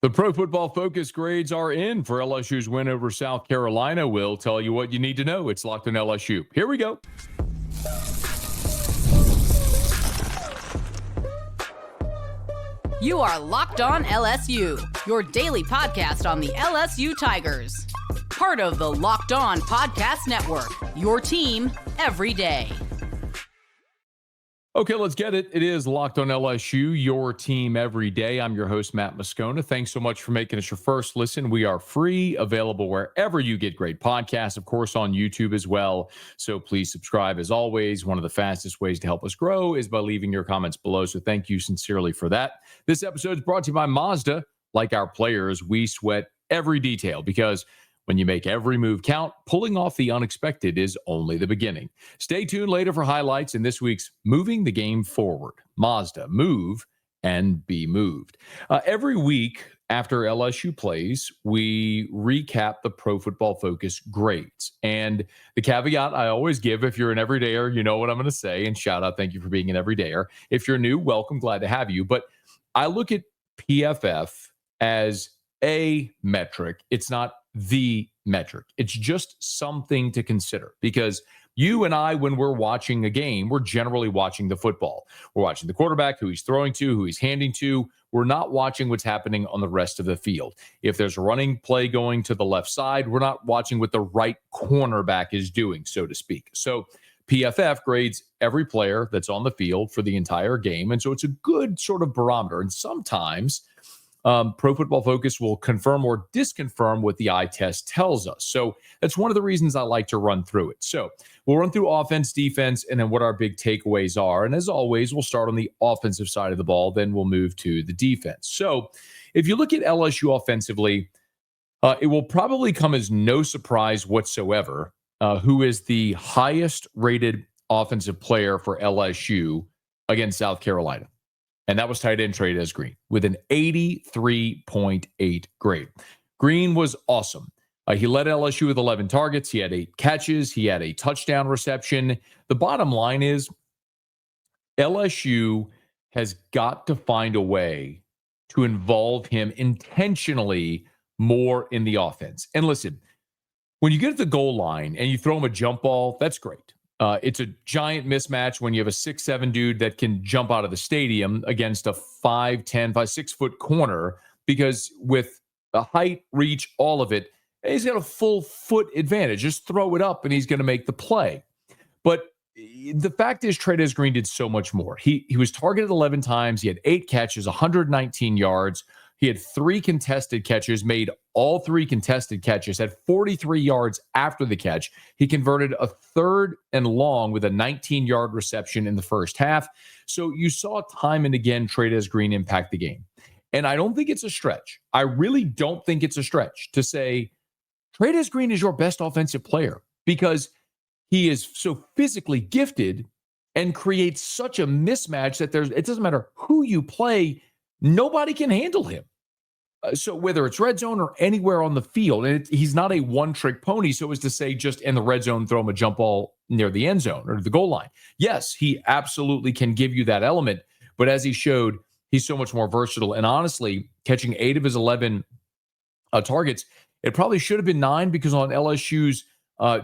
The Pro Football Focus grades are in for LSU's win over South Carolina. We'll tell you what you need to know. It's Locked on LSU. Here we go. You are Locked on LSU, your daily podcast on the LSU Tigers. Part of the Locked On Podcast Network, your team every day. Okay, let's get it. It is Locked on LSU, your team every day. I'm your host, Matt Moscona. Thanks so much for making us your first listen. We are free, available wherever you get great podcasts, of course, on YouTube as well. So please subscribe. As always, one of the fastest ways to help us grow is by leaving your comments below. So thank you sincerely for that. This episode is brought to you by Mazda. Like our players, we sweat every detail because when you make every move count, pulling off the unexpected is only the beginning. Stay tuned later for highlights in this week's Moving the Game Forward. Mazda, move and be moved. Every week after LSU plays, we recap the Pro Football Focus grades. And the caveat I always give, if you're an everydayer, you know what I'm going to say. And shout out, thank you for being an everydayer. If you're new, welcome, glad to have you. But I look at PFF as a metric. It's not the metric. It's just something to consider because you and I, when we're watching a game, we're generally watching the football. We're watching the quarterback, who he's throwing to, who he's handing to. We're not watching what's happening on the rest of the field. If there's a running play going to the left side, we're not watching what the right cornerback is doing, so to speak. So PFF grades every player that's on the field for the entire game. And so it's a good sort of barometer. And sometimes Pro Football Focus will confirm or disconfirm what the eye test tells us. So that's one of the reasons I like to run through it. So we'll run through offense, defense, and then what our big takeaways are. And as always, we'll start on the offensive side of the ball, then we'll move to the defense. So if you look at LSU offensively, it will probably come as no surprise whatsoever who is the highest rated offensive player for LSU against South Carolina. And that was tight end Trey'Dez Green with an 83.8 grade. Green was awesome. He led LSU with 11 targets. He had 8 catches. He had a touchdown reception. The bottom line is LSU has got to find a way to involve him intentionally more in the offense. And listen, when you get to the goal line and you throw him a jump ball, that's great. It's a giant mismatch when you have a 6'7" dude that can jump out of the stadium against a 5'10", 6 foot corner, because with the height, reach, all of it, he's got a full foot advantage. Just throw it up and he's going to make the play. But the fact is, Trey'Dez Green did so much more. He was targeted 11 times. He had 8 catches, 119 yards. He had 3 contested catches, made all 3 contested catches, had 43 yards after the catch. He converted a 3rd and long with a 19-yard reception in the first half. So you saw time and again Trey'Dez Green impact the game. And I don't think it's a stretch. I really don't think it's a stretch to say Trey'Dez Green is your best offensive player because he is so physically gifted and creates such a mismatch that it doesn't matter who you play, nobody can handle him. So whether it's red zone or anywhere on the field, and he's not a one-trick pony, so as to say just in the red zone, throw him a jump ball near the end zone or the goal line. Yes, he absolutely can give you that element, but as he showed, he's so much more versatile. And honestly, catching 8 of his 11 targets, it probably should have been 9 because on LSU's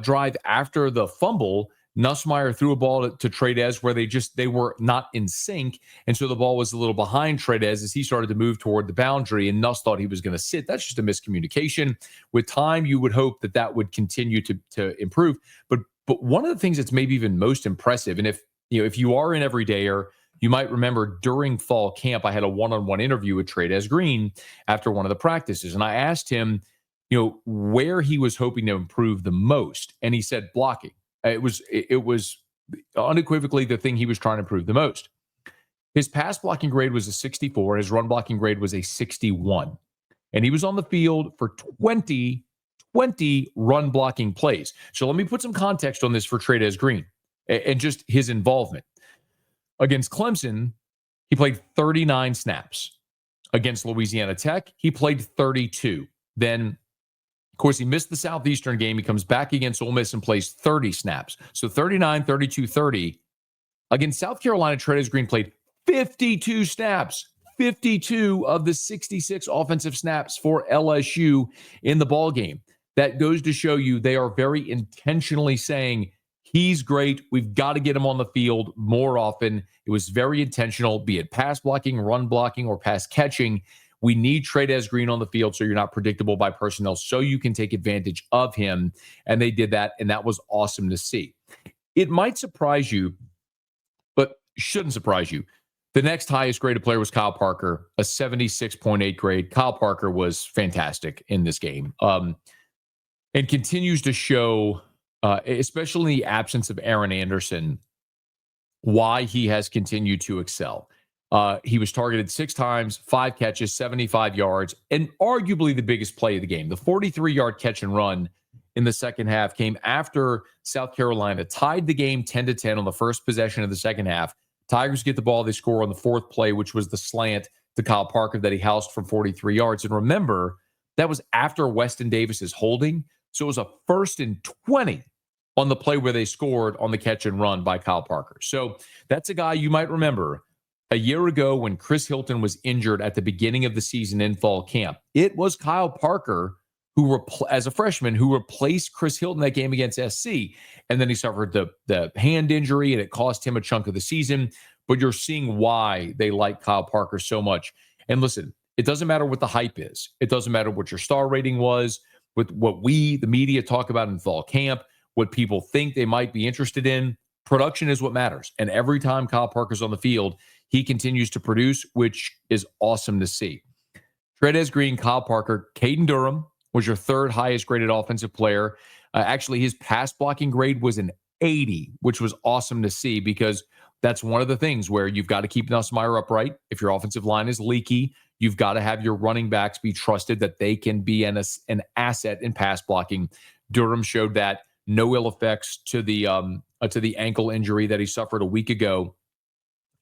drive after the fumble, Nussmeier threw a ball to Trey'Dez where they were not in sync. And so the ball was a little behind Trey'Dez as he started to move toward the boundary, and Nuss thought he was going to sit. That's just a miscommunication. With time, you would hope that would continue to improve. But one of the things that's maybe even most impressive, and if you are an everydayer, you might remember during fall camp, I had a one-on-one interview with Trey'Dez Green after one of the practices. And I asked him, where he was hoping to improve the most. And he said blocking. It was unequivocally the thing he was trying to improve the most. His pass blocking grade was a 64. His run blocking grade was a 61. And he was on the field for 20 run blocking plays. So let me put some context on this for Trey'Dez Green and just his involvement. Against Clemson, he played 39 snaps. Against Louisiana Tech, he played 32. Then, of course, he missed the Southeastern game. He comes back against Ole Miss and plays 30 snaps. So 39, 32, 30. Against South Carolina, Trey'Dez Green played 52 snaps. 52 of the 66 offensive snaps for LSU in the ball game. That goes to show you they are very intentionally saying, he's great. We've got to get him on the field more often. It was very intentional, be it pass blocking, run blocking, or pass catching. We need Trey'Dez Green on the field so you're not predictable by personnel, so you can take advantage of him. And they did that, and that was awesome to see. It might surprise you, but shouldn't surprise you. The next highest graded player was Kyle Parker, a 76.8 grade. Kyle Parker was fantastic in this game, and continues to show, especially in the absence of Aaron Anderson, why he has continued to excel. He was targeted 6 times, 5 catches, 75 yards, and arguably the biggest play of the game. The 43-yard catch and run in the second half came after South Carolina tied the game 10-10 on the first possession of the second half. Tigers get the ball. They score on the 4th play, which was the slant to Kyle Parker that he housed from 43 yards. And remember, that was after Weston Davis's holding. So it was a 1st and 20 on the play where they scored on the catch and run by Kyle Parker. So that's a guy you might remember a year ago when Chris Hilton was injured at the beginning of the season in fall camp. It was Kyle Parker who, as a freshman, who replaced Chris Hilton that game against SC. And then he suffered the hand injury, and it cost him a chunk of the season. But you're seeing why they like Kyle Parker so much. And listen, it doesn't matter what the hype is. It doesn't matter what your star rating was, with what we, the media, talk about in fall camp, what people think they might be interested in. Production is what matters. And every time Kyle Parker's on the field, he continues to produce, which is awesome to see. Trey'Dez Green, Kyle Parker, Caden Durham was your 3rd highest graded offensive player. Actually, his pass blocking grade was an 80, which was awesome to see, because that's one of the things where you've got to keep Nussmeier upright. If your offensive line is leaky, you've got to have your running backs be trusted that they can be an asset in pass blocking. Durham showed that. No ill effects to the ankle injury that he suffered a week ago,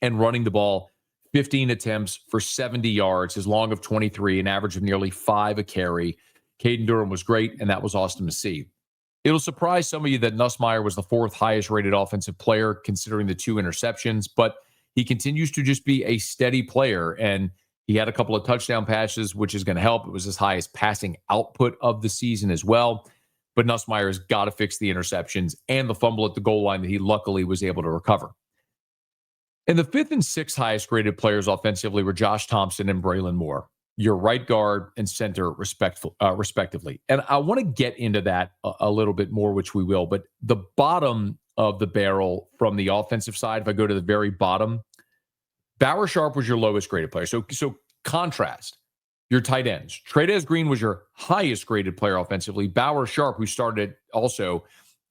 and running the ball 15 attempts for 70 yards, his long of 23, an average of nearly 5 a carry. Caden Durham was great, and that was awesome to see. It'll surprise some of you that Nussmeier was the 4th highest rated offensive player, considering the 2 interceptions, but he continues to just be a steady player, and he had a couple of touchdown passes, which is going to help. It was his highest passing output of the season as well. But Nussmeier's got to fix the interceptions and the fumble at the goal line that he luckily was able to recover. And the 5th and 6th highest graded players offensively were Josh Thompson and Braylon Moore, your right guard and center respectively. And I want to get into that a little bit more, which we will. But the bottom of the barrel from the offensive side, if I go to the very bottom, Bauer Sharp was your lowest graded player. So contrast. Your tight ends. Trey'Dez Green was your highest graded player offensively. Bauer Sharp, who started also,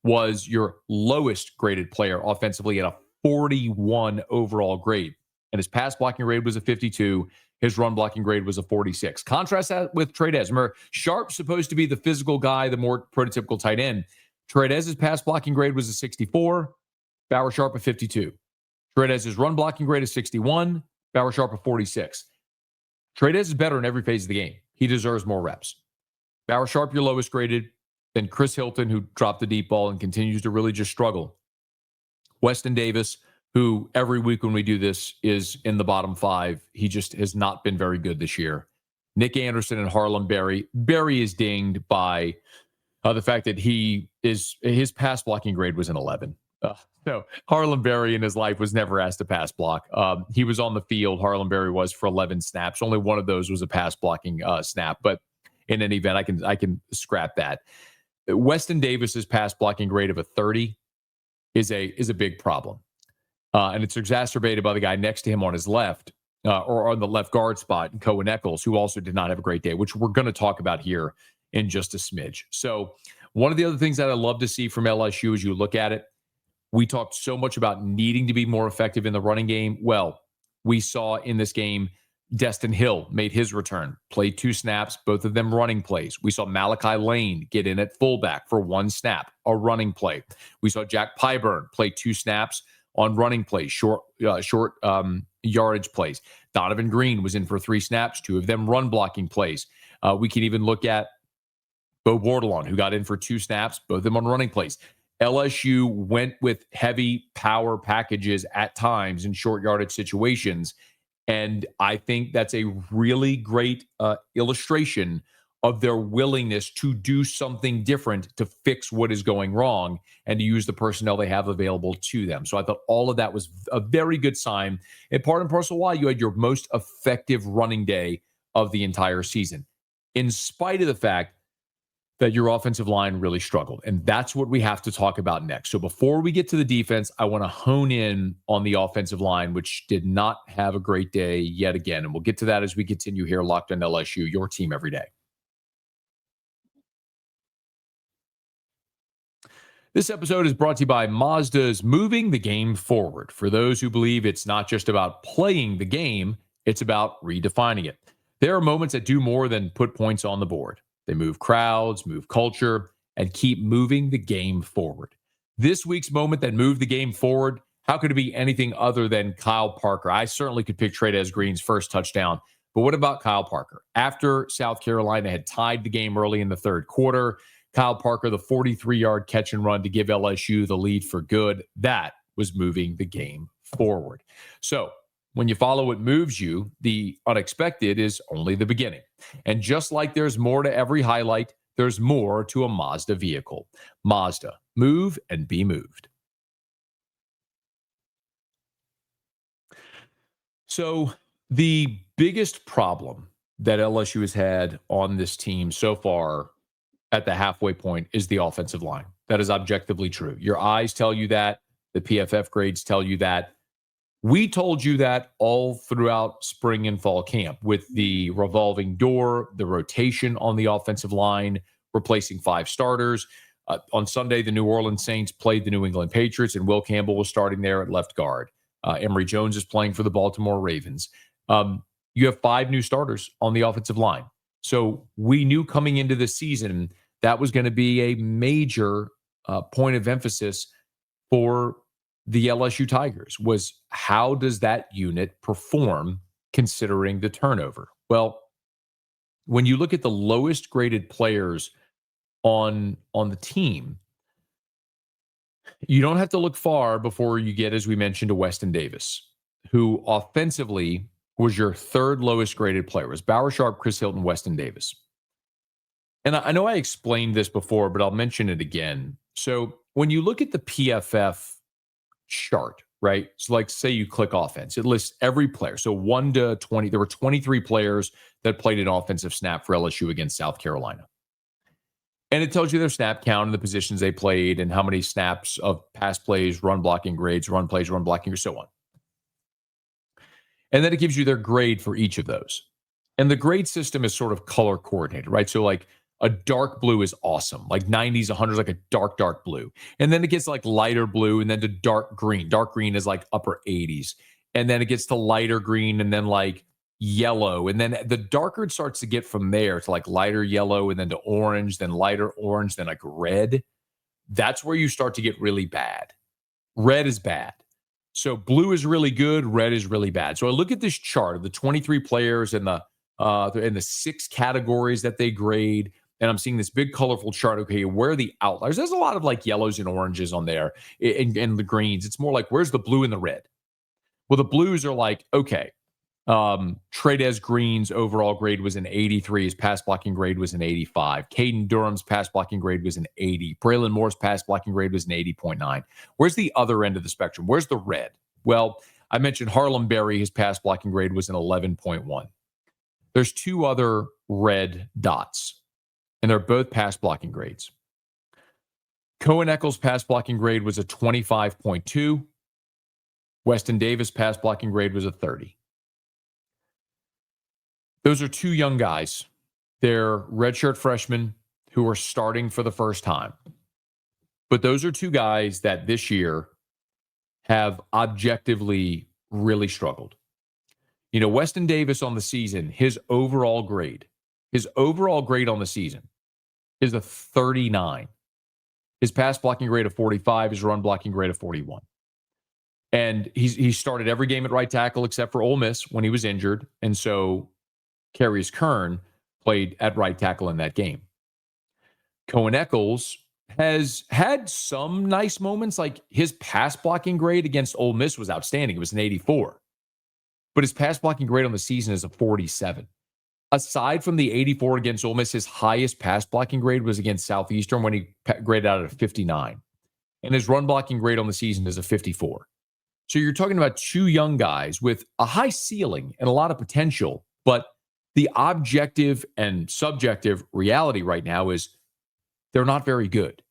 was your lowest graded player offensively at a 41 overall grade. And his pass blocking grade was a 52. His run blocking grade was a 46. Contrast that with Trey'Dez. Remember, Sharp's supposed to be the physical guy, the more prototypical tight end. Trey'Dez's pass blocking grade was a 64. Bauer Sharp a 52. Trey'Dez's run blocking grade is 61. Bauer Sharp a 46. Trey'Dez is better in every phase of the game. He deserves more reps. Bauer Sharp, your lowest graded. Then Chris Hilton, who dropped the deep ball and continues to really just struggle. Weston Davis, who every week when we do this is in the bottom 5. He just has not been very good this year. Nick Anderson and Harlem Berry. Berry is dinged by the fact that his pass blocking grade was an 11. So Harlem Berry in his life was never asked to pass block. He was on the field. Harlem Berry was for 11 snaps. Only one of those was a pass blocking snap. But in any event, I can scrap that. Weston Davis's pass blocking grade of a 30 is a big problem, and it's exacerbated by the guy next to him on his left, or on the left guard spot, Cohen Eccles, who also did not have a great day, which we're going to talk about here in just a smidge. So one of the other things that I love to see from LSU as you look at it. We talked so much about needing to be more effective in the running game. Well, we saw in this game, Destin Hill made his return, played 2 snaps, both of them running plays. We saw Malachi Lane get in at fullback for 1 snap, a running play. We saw Jack Pyburn play 2 snaps on running plays, short yardage plays. Donovan Green was in for 3 snaps, 2 of them run blocking plays. We can even look at Bo Bordelon, who got in for 2 snaps, both of them on running plays. LSU went with heavy power packages at times in short yardage situations, And I think that's a really great illustration of their willingness to do something different to fix what is going wrong and to use the personnel they have available to them. So I thought all of that was a very good sign. And part and parcel why you had your most effective running day of the entire season, in spite of the fact that your offensive line really struggled. And that's what we have to talk about next. So before we get to the defense, I want to hone in on the offensive line, which did not have a great day yet again. And we'll get to that as we continue here, Locked on LSU, your team every day. This episode is brought to you by Mazda's Moving the Game Forward. For those who believe it's not just about playing the game, it's about redefining it. There are moments that do more than put points on the board. They move crowds, move culture, and keep moving the game forward. This week's moment that moved the game forward, how could it be anything other than Kyle Parker? I certainly could pick Trey'Dez Green's first touchdown, but what about Kyle Parker? After South Carolina had tied the game early in the third quarter, Kyle Parker, the 43-yard catch and run to give LSU the lead for good, that was moving the game forward. So when you follow what moves you, the unexpected is only the beginning. And just like there's more to every highlight, there's more to a Mazda vehicle. Mazda, move and be moved. So the biggest problem that LSU has had on this team so far at the halfway point is the offensive line. That is objectively true. Your eyes tell you that. The PFF grades tell you that. We told you that all throughout spring and fall camp with the revolving door, the rotation on the offensive line, replacing 5 starters. On Sunday, the New Orleans Saints played the New England Patriots, and Will Campbell was starting there at left guard. Emory Jones is playing for the Baltimore Ravens. You have 5 new starters on the offensive line. So we knew coming into the season that was going to be a major point of emphasis for the LSU Tigers, was how does that unit perform considering the turnover? Well, when you look at the lowest graded players on the team, you don't have to look far before you get, as we mentioned, to Weston Davis, who offensively was your 3rd lowest graded player. It was Bauer Sharp, Chris Hilton, Weston Davis. And I know I explained this before, but I'll mention it again. So when you look at the PFF chart, right? So like say you click offense, it lists every player. So 1 to 20, there were 23 players that played an offensive snap for LSU against South Carolina. And it tells you their snap count and the positions they played and how many snaps of pass plays, run blocking grades, run plays, run blocking, or so on. And then it gives you their grade for each of those. And the grade system is sort of color coordinated, right? So like a dark blue is awesome. Like 90s, 100s, like a dark, dark blue. And then it gets like lighter blue and then to dark green. Dark green is like upper 80s. And then it gets to lighter green and then like yellow. And then the darker it starts to get from there to like lighter yellow and then to orange, then lighter orange, then like red. That's where you start to get really bad. Red is bad. So blue is really good. Red is really bad. So I look at this chart of the 23 players and the 6 categories that they grade. And I'm seeing this big colorful chart. Okay, where are the outliers? There's a lot of like yellows and oranges on there and the greens. It's more like, where's the blue and the red? Well, the blues are like, okay, Trey'Dez Green's overall grade was an 83. His pass blocking grade was an 85. Caden Durham's pass blocking grade was an 80. Braylon Moore's pass blocking grade was an 80.9. Where's the other end of the spectrum? Where's the red? Well, I mentioned Harlem Berry. His pass blocking grade was an 11.1. There's 2 other red dots, and they're both pass blocking grades. Cohen Eccles' pass blocking grade was a 25.2. Weston Davis' pass blocking grade was a 30. Those are 2 young guys. They're redshirt freshmen who are starting for the first time. But those are 2 guys that this year have objectively really struggled. You know, Weston Davis on the season, his overall grade on the season is a 39. His pass blocking grade of 45, his run blocking grade of 41. And he started every game at right tackle except for Ole Miss when he was injured. And so Karius Kern played at right tackle in that game. Cohen Eccles has had some nice moments. Like his pass blocking grade against Ole Miss was outstanding. It was an 84. but his pass blocking grade on the season is a 47. Aside from the 84 against Ole Miss, his highest pass blocking grade was against Southeastern when he graded out at a 59. And his run blocking grade on the season is a 54. So you're talking about two young guys with a high ceiling and a lot of potential, but the objective and subjective reality right now is they're not very good.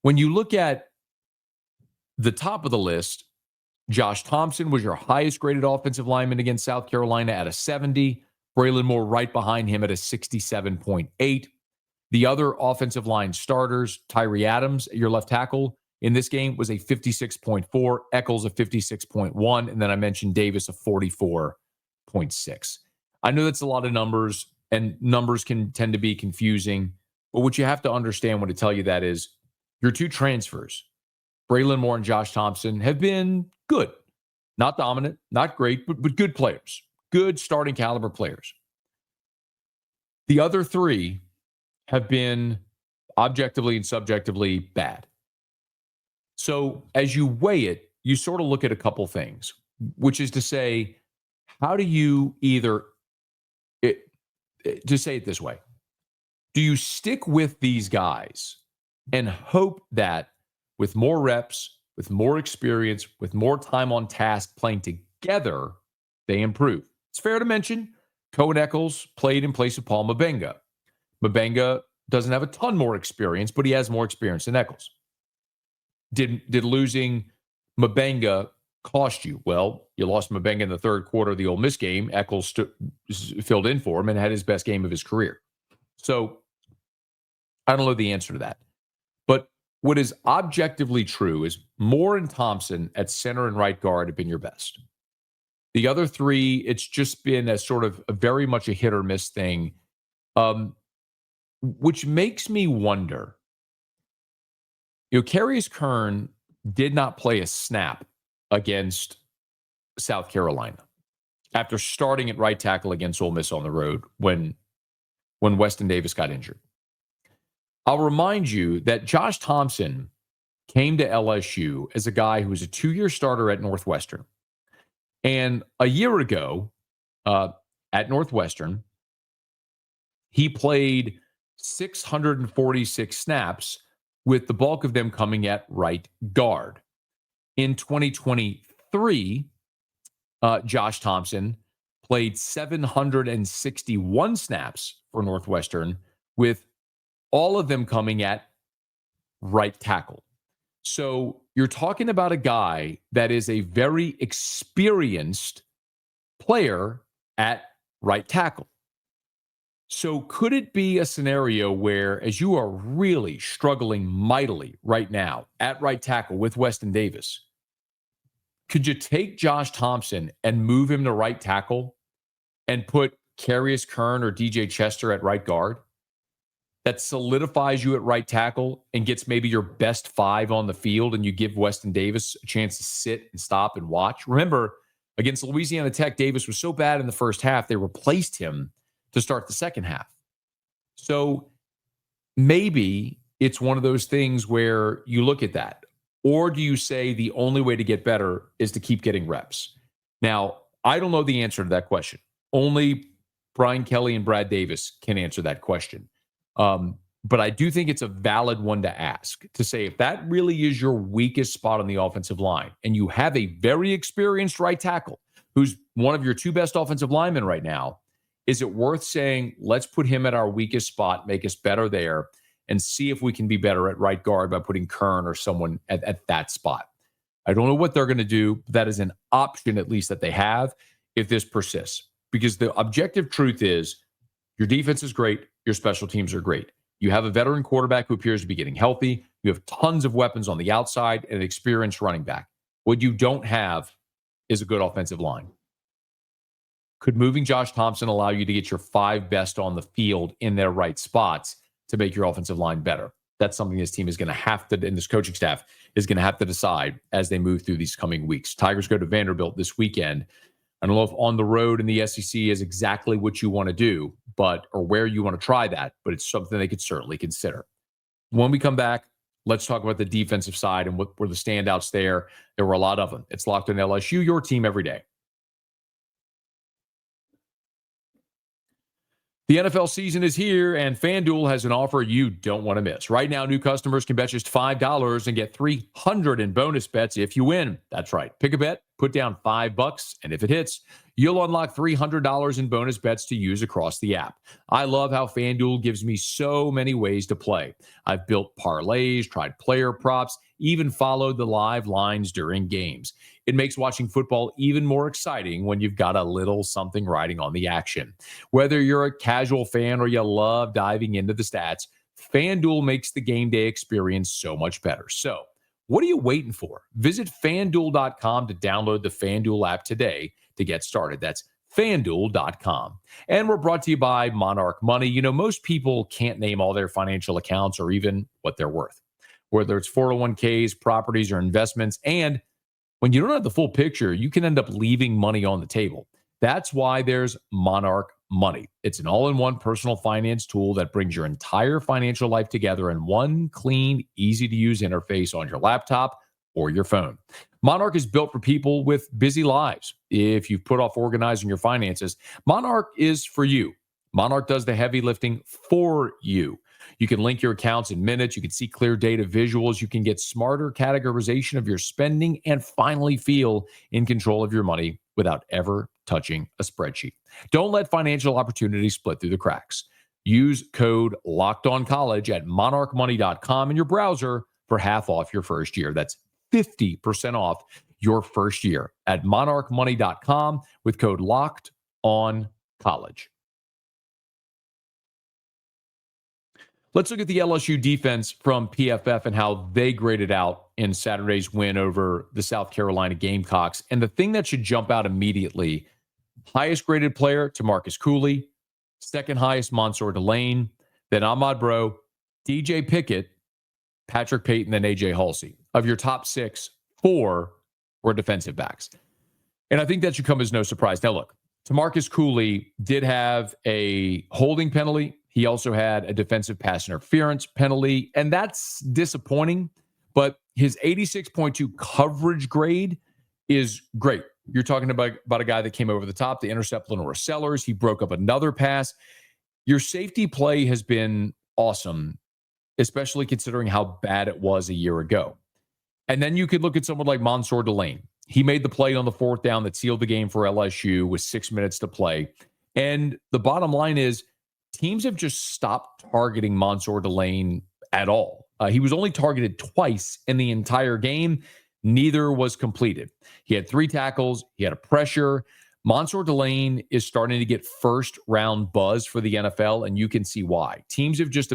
When you look at the top of the list, Josh Thompson was your highest graded offensive lineman against South Carolina at a 70. Braylon Moore right behind him at a 67.8. The other offensive line starters, Tyree Adams, your left tackle, in this game was a 56.4, Eccles a 56.1, and then I mentioned Davis a 44.6. I know that's a lot of numbers, and numbers can tend to be confusing, but what you have to understand when I tell you that is your two transfers, Braylon Moore and Josh Thompson, have been good. Not dominant, not great, but good players. Good starting caliber players. The other three have been objectively and subjectively bad. So as you weigh it, you sort of look at a couple things, which is to say, how do you to say it this way, do you stick with these guys and hope that with more reps, with more experience, with more time on task playing together, they improve? It's fair to mention, Cohen Eccles played in place of Paul Mabenga. Mabenga doesn't have a ton more experience, but he has more experience than Eccles. Did losing Mabenga cost you? Well, you lost Mabenga in the third quarter of the Ole Miss game. Eccles filled in for him and had his best game of his career. So I don't know the answer to that. But what is objectively true is Moore and Thompson at center and right guard have been your best. The other three, it's just been a sort of a very much a hit or miss thing, which makes me wonder. Carius Kern did not play a snap against South Carolina after starting at right tackle against Ole Miss on the road when Weston Davis got injured. I'll remind you that Josh Thompson came to LSU as a guy who was a 2-year starter at Northwestern. And a year ago at Northwestern, he played 646 snaps, with the bulk of them coming at right guard. In 2023, Josh Thompson played 761 snaps for Northwestern, with all of them coming at right tackle. So you're talking about a guy that is a very experienced player at right tackle. So could it be a scenario where, as you are really struggling mightily right now at right tackle with Weston Davis, could you take Josh Thompson and move him to right tackle and put Carius Kern or DJ Chester at right guard? That solidifies you at right tackle and gets maybe your best 5 on the field, and you give Weston Davis a chance to sit and stop and watch. Remember, against Louisiana Tech, Davis was so bad in the first half, they replaced him to start the second half. So maybe it's one of those things where you look at that. Or do you say the only way to get better is to keep getting reps? Now, I don't know the answer to that question. Only Brian Kelly and Brad Davis can answer that question. But I do think it's a valid one to ask, to say if that really is your weakest spot on the offensive line and you have a very experienced right tackle who's one of your 2 best offensive linemen right now, is it worth saying, let's put him at our weakest spot, make us better there, and see if we can be better at right guard by putting Kern or someone at that spot? I don't know what they're going to do, but that is an option at least that they have if this persists. Because the objective truth is your defense is great, your special teams are great. You have a veteran quarterback who appears to be getting healthy. You have tons of weapons on the outside and an experienced running back. What you don't have is a good offensive line. Could moving Josh Thompson allow you to get your 5 best on the field in their right spots to make your offensive line better? That's something this team is going to have to, and this coaching staff is going to have to decide as they move through these coming weeks. Tigers go to Vanderbilt this weekend. I don't know if on the road in the SEC is exactly what you want to do, or where you want to try that, but it's something they could certainly consider. When we come back, let's talk about the defensive side and what were the standouts there. There were a lot of them. It's Locked On LSU, your team every day. The NFL season is here, and FanDuel has an offer you don't want to miss. Right now, new customers can bet just $5 and get $300 in bonus bets if you win. That's right. Pick a bet, put down $5, and if it hits, you'll unlock $300 in bonus bets to use across the app. I love how FanDuel gives me so many ways to play. I've built parlays, tried player props, even followed the live lines during games. It makes watching football even more exciting when you've got a little something riding on the action. Whether you're a casual fan or you love diving into the stats, FanDuel makes the game day experience so much better. So, what are you waiting for? Visit FanDuel.com to download the FanDuel app today to get started. That's FanDuel.com. And we're brought to you by Monarch Money. You know, most people can't name all their financial accounts or even what they're worth, whether it's 401ks, properties, or investments. And when you don't have the full picture, you can end up leaving money on the table. That's why there's Monarch Money. It's an all-in-one personal finance tool that brings your entire financial life together in one clean, easy-to-use interface on your laptop or your phone. Monarch is built for people with busy lives. If you've put off organizing your finances, Monarch is for you. Monarch does the heavy lifting for you. You can link your accounts in minutes. You can see clear data visuals. You can get smarter categorization of your spending and finally feel in control of your money without ever touching a spreadsheet. Don't let financial opportunities split through the cracks. Use code LOCKEDONCollege at monarchmoney.com in your browser for half off your first year. That's 50% off your first year at monarchmoney.com with code LOCKEDONCollege. Let's look at the LSU defense from PFF and how they graded out in Saturday's win over the South Carolina Gamecocks. And the thing that should jump out immediately, highest graded player, Tamarcus Cooley, second highest, Mansour Delane, then Ahmad Bro, DJ Pickett, Patrick Payton, then AJ Halsey. Of your top 6, 4 were defensive backs. And I think that should come as no surprise. Now, look, Tamarcus Cooley did have a holding penalty. He also had a defensive pass interference penalty, and that's disappointing. But his 86.2 coverage grade is great. You're talking about a guy that came over the top to intercept Lenora Sellers. He broke up another pass. Your safety play has been awesome, especially considering how bad it was a year ago. And then you could look at someone like Mansour Delane. He made the play on the 4th down that sealed the game for LSU with 6 minutes to play. And the bottom line is teams have just stopped targeting Mansour Delane at all. He was only targeted twice in the entire game. Neither was completed. He had 3 tackles. He had a pressure. Mansour Delane is starting to get first-round buzz for the NFL, and you can see why. Teams have just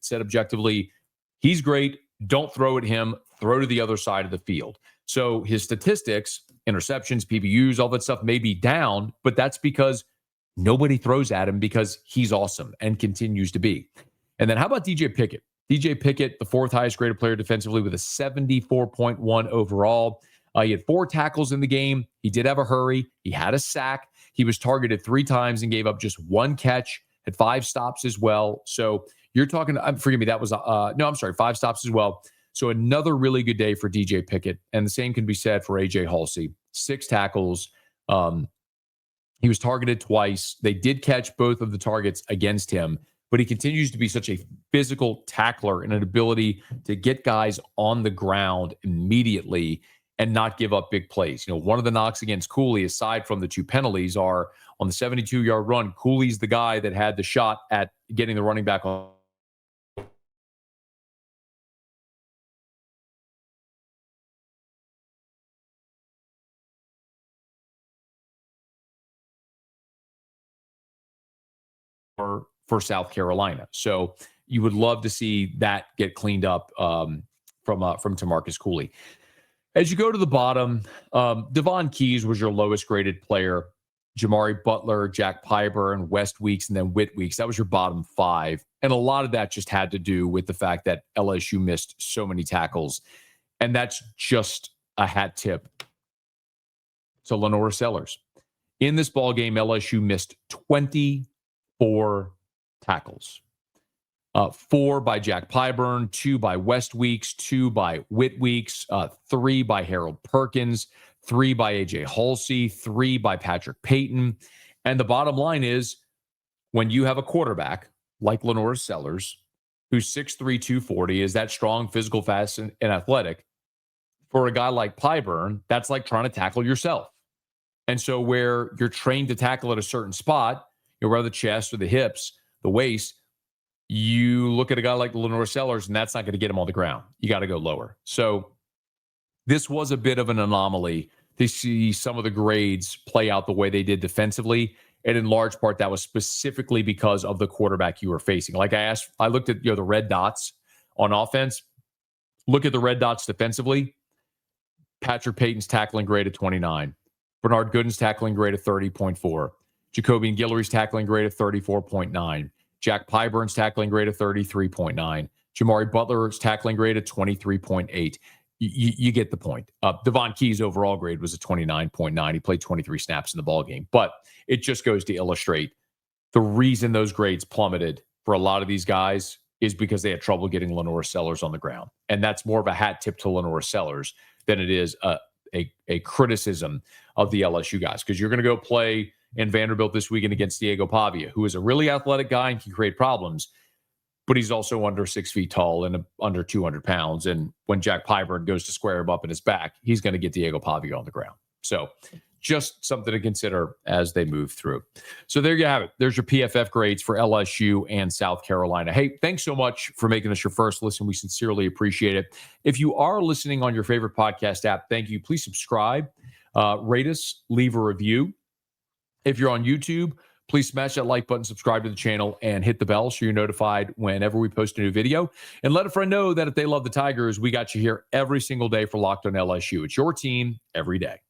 said objectively, he's great. Don't throw at him. Throw to the other side of the field. So his statistics, interceptions, PBUs, all that stuff may be down, but that's because nobody throws at him because he's awesome and continues to be. And then how about DJ Pickett? DJ Pickett, the 4th highest graded player defensively with a 74.1 overall. He had 4 tackles in the game. He did have a hurry. He had a sack. He was targeted 3 times and gave up just 1 catch, had 5 stops as well. So you're talking, forgive me, that was, 5 stops as well. So another really good day for DJ Pickett. And the same can be said for AJ Halsey. 6 tackles. He was targeted twice. They did catch both of the targets against him, but he continues to be such a physical tackler and an ability to get guys on the ground immediately and not give up big plays. You know, one of the knocks against Cooley, aside from the 2 penalties, are on the 72-yard run, Cooley's the guy that had the shot at getting the running back on. For South Carolina. So you would love to see that get cleaned up from Tamarcus Cooley. As you go to the bottom, Devon Keys was your lowest graded player. Jamari Butler, Jack Pyburn, West Weeks, and then Whit Weeks. That was your bottom 5. And a lot of that just had to do with the fact that LSU missed so many tackles. And that's just a hat tip to Lenora Sellers. In this ball game, LSU missed 24 tackles. 4 by Jack Pyburn, 2 by West Weeks, 2 by Whit Weeks, 3 by Harold Perkins, 3 by AJ Halsey, 3 by Patrick Payton. And the bottom line is when you have a quarterback like Lenore Sellers, who's 6'3", 240, is that strong, physical, fast, and athletic, for a guy like Pyburn, that's like trying to tackle yourself. And so where you're trained to tackle at a certain spot, whether the chest or the hips, the waist, you look at a guy like Lenore Sellers, and that's not going to get him on the ground. You got to go lower. So this was a bit of an anomaly to see some of the grades play out the way they did defensively. And in large part, that was specifically because of the quarterback you were facing. Like I looked at the red dots on offense. Look at the red dots defensively. Patrick Payton's tackling grade of 29. Bernard Gooden's tackling grade of 30.4. Jacobian Guillory's tackling grade of 34.9. Jack Pyburn's tackling grade of 33.9. Jamari Butler's tackling grade of 23.8. You get the point. Devon Key's overall grade was a 29.9. He played 23 snaps in the ballgame. But it just goes to illustrate the reason those grades plummeted for a lot of these guys is because they had trouble getting Lenore Sellers on the ground. And that's more of a hat tip to Lenore Sellers than it is a criticism of the LSU guys. Because you're going to go play in Vanderbilt this weekend against Diego Pavia, who is a really athletic guy and can create problems. But he's also under 6 feet tall and under 200 pounds. And when Jack Pyburn goes to square him up in his back, he's going to get Diego Pavia on the ground. So just something to consider as they move through. So there you have it. There's your PFF grades for LSU and South Carolina. Hey, thanks so much for making us your first listen. We sincerely appreciate it. If you are listening on your favorite podcast app, thank you. Please subscribe, rate us, leave a review. If you're on YouTube, please smash that like button, subscribe to the channel, and hit the bell so you're notified whenever we post a new video. And let a friend know that if they love the Tigers, we got you here every single day for Locked on LSU. It's your team every day.